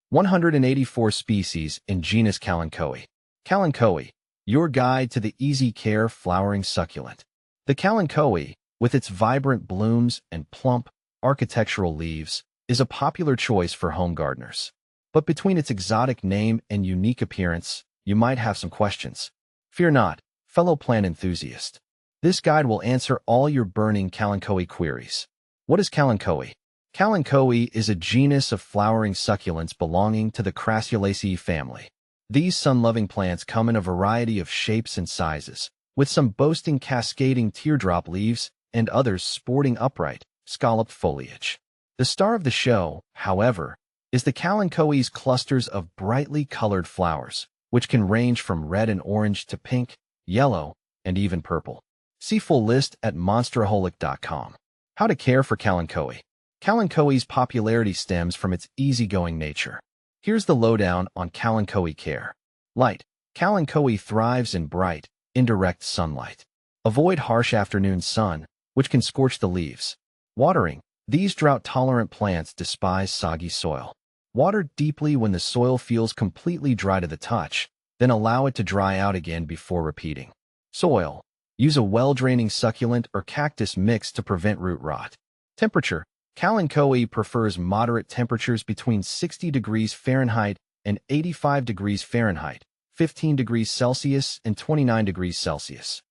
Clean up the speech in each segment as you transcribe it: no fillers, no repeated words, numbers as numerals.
184 species in genus Kalanchoe. Kalanchoe, your guide to the easy-care flowering succulent. The Kalanchoe, with its vibrant blooms and plump, architectural leaves, is a popular choice for home gardeners. But between its exotic name and unique appearance, you might have some questions. Fear not, fellow plant enthusiast. This guide will answer all your burning Kalanchoe queries. What is Kalanchoe? Kalanchoe is a genus of flowering succulents belonging to the Crassulaceae family. These sun-loving plants come in a variety of shapes and sizes, with some boasting cascading teardrop leaves and others sporting upright, scalloped foliage. The star of the show, however, is the Kalanchoe's clusters of brightly colored flowers, which can range from red and orange to pink, yellow, and even purple. See full list at monsteraholic.com. How to care for Kalanchoe. Kalanchoe's popularity stems from its easygoing nature. Here's the lowdown on Kalanchoe care. Light. Kalanchoe thrives in bright, indirect sunlight. Avoid harsh afternoon sun, which can scorch the leaves. Watering. These drought-tolerant plants despise soggy soil. Water deeply when the soil feels completely dry to the touch, then allow it to dry out again before repeating. Soil. Use a well-draining succulent or cactus mix to prevent root rot. Temperature. Kalanchoe prefers moderate temperatures between 60 degrees Fahrenheit and 85 degrees Fahrenheit, 15 degrees Celsius and 29 degrees Celsius.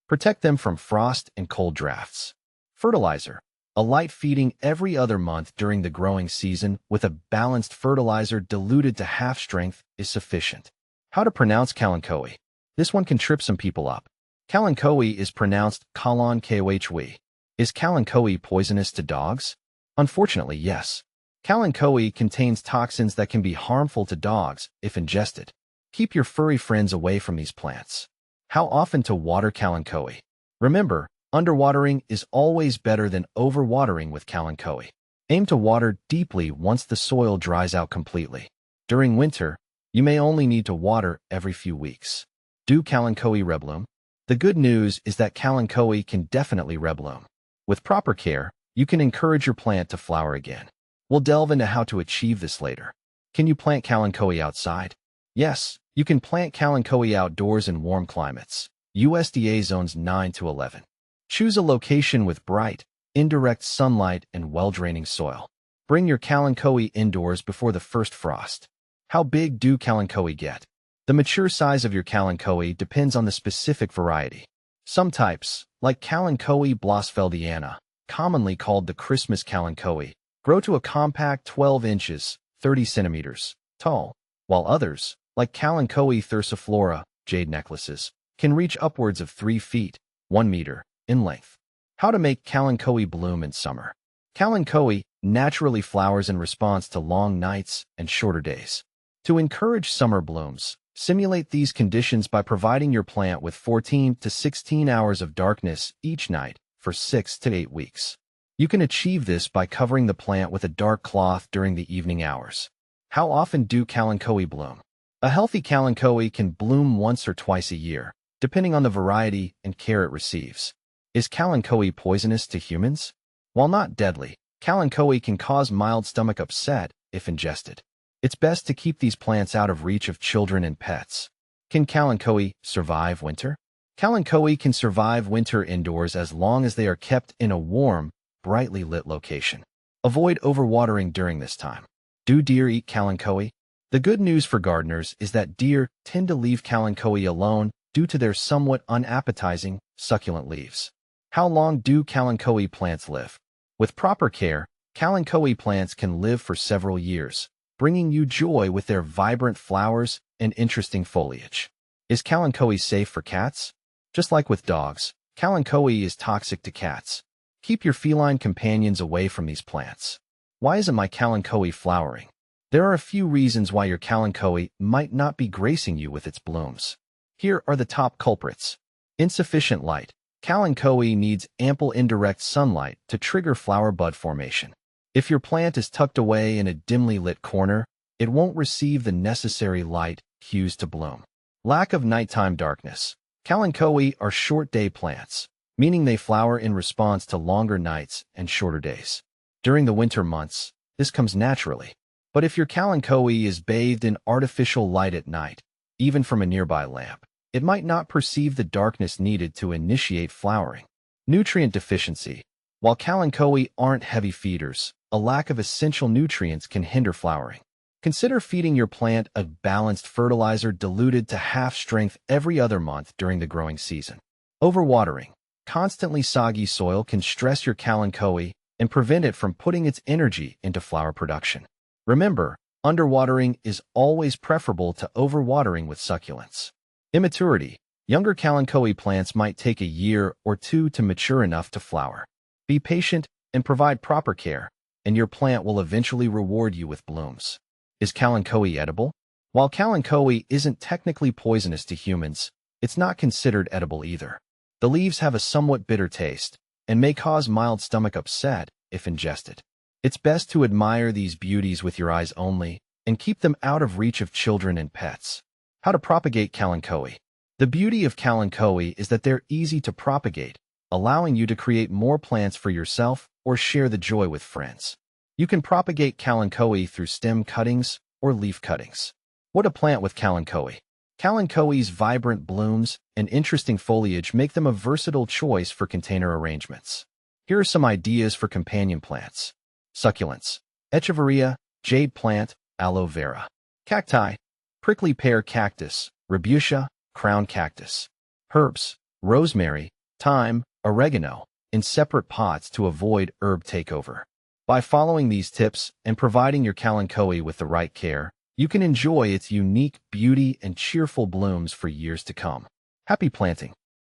Protect them from frost and cold drafts. Fertilizer. A light feeding every other month during the growing season with a balanced fertilizer diluted to half strength is sufficient. How to pronounce Kalanchoe? This one can trip some people up. Kalanchoe is pronounced Kalanchoe. Is Kalanchoe poisonous to dogs? Unfortunately, yes. Kalanchoe contains toxins that can be harmful to dogs if ingested. Keep your furry friends away from these plants. How often to water Kalanchoe? Remember, underwatering is always better than overwatering with Kalanchoe. Aim to water deeply once the soil dries out completely. During winter, you may only need to water every few weeks. Do Kalanchoe rebloom? The good news is that Kalanchoe can definitely rebloom. With proper care, you can encourage your plant to flower again. We'll delve into how to achieve this later. Can you plant Kalanchoe outside? Yes, you can plant Kalanchoe outdoors in warm climates. USDA zones 9 to 11. Choose a location with bright, indirect sunlight and well-draining soil. Bring your Kalanchoe indoors before the first frost. How big do Kalanchoe get? The mature size of your Kalanchoe depends on the specific variety. Some types, like Kalanchoe blossfeldiana, commonly called the Christmas Kalanchoe, grow to a compact 12 inches, 30 centimeters, tall, while others, like Kalanchoe thursiflora, jade necklaces, can reach upwards of 3 feet, 1 meter, in length. How to make Kalanchoe bloom in summer. Kalanchoe naturally flowers in response to long nights and shorter days. To encourage summer blooms, simulate these conditions by providing your plant with 14 to 16 hours of darkness each night for 6 to 8 weeks. You can achieve this by covering the plant with a dark cloth during the evening hours. How often do Kalanchoe bloom? A healthy Kalanchoe can bloom once or twice a year, depending on the variety and care it receives. Is Kalanchoe poisonous to humans? While not deadly, Kalanchoe can cause mild stomach upset if ingested. It's best to keep these plants out of reach of children and pets. Can Kalanchoe survive winter? Kalanchoe can survive winter indoors as long as they are kept in a warm, brightly lit location. Avoid overwatering during this time. Do deer eat Kalanchoe? The good news for gardeners is that deer tend to leave Kalanchoe alone due to their somewhat unappetizing, succulent leaves. How long do Kalanchoe plants live? With proper care, Kalanchoe plants can live for several years, bringing you joy with their vibrant flowers and interesting foliage. Is Kalanchoe safe for cats? Just like with dogs, Kalanchoe is toxic to cats. Keep your feline companions away from these plants. Why isn't my Kalanchoe flowering? There are a few reasons why your Kalanchoe might not be gracing you with its blooms. Here are the top culprits. Insufficient light. Kalanchoe needs ample indirect sunlight to trigger flower bud formation. If your plant is tucked away in a dimly lit corner, it won't receive the necessary light cues to bloom. Lack of nighttime darkness. Kalanchoe are short-day plants, meaning they flower in response to longer nights and shorter days. During the winter months, this comes naturally. But if your Kalanchoe is bathed in artificial light at night, even from a nearby lamp, it might not perceive the darkness needed to initiate flowering. Nutrient deficiency. While Kalanchoe aren't heavy feeders, a lack of essential nutrients can hinder flowering. Consider feeding your plant a balanced fertilizer diluted to half strength every other month during the growing season. Overwatering. Constantly soggy soil can stress your Kalanchoe and prevent it from putting its energy into flower production. Remember, underwatering is always preferable to overwatering with succulents. Immaturity. Younger Kalanchoe plants might take a year or two to mature enough to flower. Be patient and provide proper care, and your plant will eventually reward you with blooms. Is Kalanchoe edible? While Kalanchoe isn't technically poisonous to humans, it's not considered edible either. The leaves have a somewhat bitter taste and may cause mild stomach upset if ingested. It's best to admire these beauties with your eyes only and keep them out of reach of children and pets. How to propagate Kalanchoe. The beauty of Kalanchoe is that they're easy to propagate, allowing you to create more plants for yourself or share the joy with friends. You can propagate Kalanchoe through stem cuttings or leaf cuttings. What to plant with Kalanchoe? Kalanchoe's vibrant blooms and interesting foliage make them a versatile choice for container arrangements. Here are some ideas for companion plants. Succulents. Echeveria, jade plant, aloe vera. Cacti. Prickly pear cactus, Rebutia, crown cactus. Herbs. Rosemary, thyme, oregano, in separate pots to avoid herb takeover. By following these tips and providing your Kalanchoe with the right care, you can enjoy its unique beauty and cheerful blooms for years to come. Happy planting!